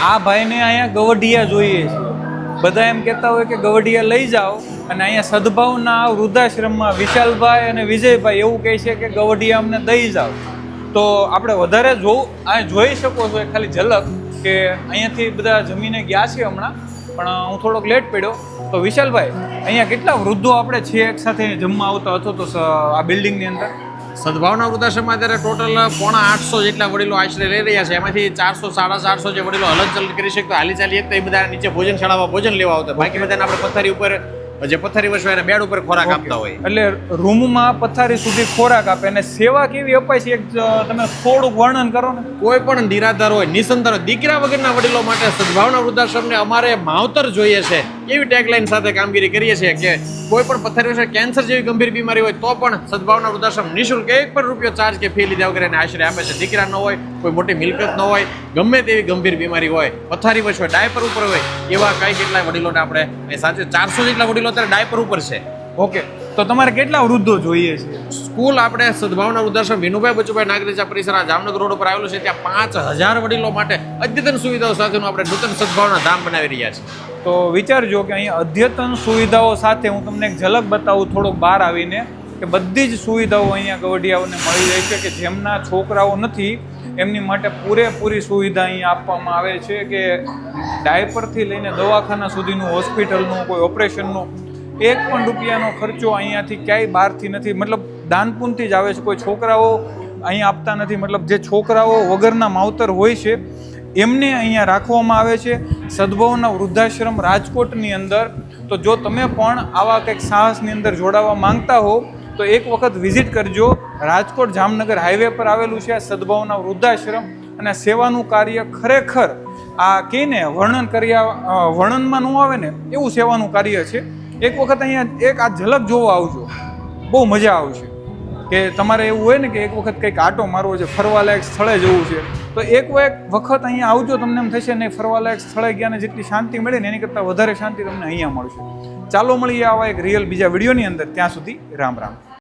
આ ભાઈને અહીંયા ગવઢિયા જોઈએ છે. બધા એમ કહેતા હોય કે ગવઢિયા લઈ જાઓ, અને અહીંયા સદભાવના વૃદ્ધાશ્રમમાં વિશાલભાઈ અને વિજયભાઈ એવું કહે છે કે ગવઢિયા અમને દઈ જાઓ. તો આપણે વધારે જોઈ શકો છો ખાલી ઝલક કે અહીંયાથી બધા જમીને ગયા છે હમણાં, પણ હું થોડોક લેટ પડ્યો. તો વિશાલભાઈ, અહીંયા કેટલા વૃદ્ધો આપણે છીએ એક સાથે જમવા આવતા હતો તો આ બિલ્ડિંગની અંદર? સદભાવના વૃદ્ધાશ્રમમાં અત્યારે ટોટલ 850 જેટલા વડીલો આશરે રહી રહ્યા છે. એમાંથી 400 450 જે વડીલો હલનચલન કરી શકતા હાલી ચાલી એક તો એ બધા નીચે ભોજનશાળામાં ભોજન લેવા આવતા. બાકી બધાને આપણે પથારી ઉપર જે પથારી વસવાય બેડ ઉપર ખોરાક આપતા હોય. એટલે રૂમમાં પથારી સુધી ખોરાક આપે. અને સેવા કેવી અપાય છે એક તમે થોડુંક વર્ણન કરો ને. કોઈ પણ નિરાધાર હોય, નિસંતાન હોય, દીકરા વગરના વડીલો માટે સદભાવના વૃદ્ધાશ્રમને અમારે માવતર જોઈએ છે એવી ટેગલાઈન સાથે કામગીરી કરીએ છીએ કે કોઈ પણ પથારી વસવાય, કેન્સર જેવી ગંભીર બીમારી હોય તો પણ સદભાવના વૃદ્ધાશ્રમ નિઃશુલ્ક એક પણ રૂપિયો ચાર્જ કે ફી લીધા વગર એને આશરે આપે છે. દીકરા ન હોય, કોઈ મોટી મિલકત ન હોય, ગમે તેવી ગંભીર બીમારી હોય, પથારી વસવાય, ડાયપર ઉપર હોય, એવા કઈ કેટલાય વડીલોને આપણે સાચે 400 જેટલા વડીલો અત્યારે ડાયપર ઉપર છે. ઓકે, તો તમારે કેટલા વૃદ્ધો જોઈએ છે? સ્કૂલ આપણે સદભાવના વૃદ્ધાશ્રમ વિનુભાઈ બચુભાઈ નાગરિકા પરિસર જામનગર રોડ ઉપર આવેલું છે. ત્યાં 5000 વડીલો માટે અદ્યતન સુવિધાઓ સાથેનું આપણે નૂતન સદભાવના ધામ બનાવી રહ્યા છીએ. તો વિચારજો કે અહીંયા અદ્યતન સુવિધાઓ સાથે હું તમને એક ઝલક બતાવું થોડોક બહાર આવીને, કે બધી જ સુવિધાઓ અહીંયા ગવઢિયાઓને મળી રહી છે. કે જેમના છોકરાઓ નથી એમની માટે પૂરેપૂરી સુવિધા અહીંયા આપવામાં આવે છે. કે ડાયપરથી લઈને દવાખાના સુધીનું, હોસ્પિટલનું, કોઈ ઓપરેશનનું એક પણ રૂપિયાનો ખર્ચો અહીંયાથી ક્યાંય બહારથી નથી. મતલબ દાનપુણથી જ આવે છે. કોઈ છોકરાઓ અહીંયા આપતા નથી. મતલબ જે છોકરાઓ વગરના માવતર હોય છે એમને અહીંયા રાખવામાં આવે છે સદભાવના વૃદ્ધાશ્રમ રાજકોટની અંદર. તો જો તમે પણ આવા કંઈક સાહસની અંદર જોડાવા માંગતા હો તો એક વખત વિઝિટ કરજો. રાજકોટ જામનગર હાઈવે પર આવેલું છે આ સદભાવના વૃદ્ધાશ્રમ. અને સેવાનું કાર્ય ખરેખર આ કહીને વર્ણનમાં ન આવે ને એવું સેવાનું કાર્ય છે. એક વખત અહીંયા એક આ ઝલક જોવા આવજો, બહુ મજા આવશે. કે તમારે એવું હોય ને કે એક વખત કંઈક આટો મારવો છે, ફરવાલાયક સ્થળે જવું છે, તો એક વખત અહીંયા આવજો. તમને એમ થશે નહીં ફરવાલાયક સ્થળે ગયા ને જેટલી શાંતિ મળે ને એની કરતાં વધારે શાંતિ તમને અહીંયા મળશે. ચાલો મળીએ આવા એક રિયલ બીજા વિડીયોની અંદર. ત્યાં સુધી રામ રામ.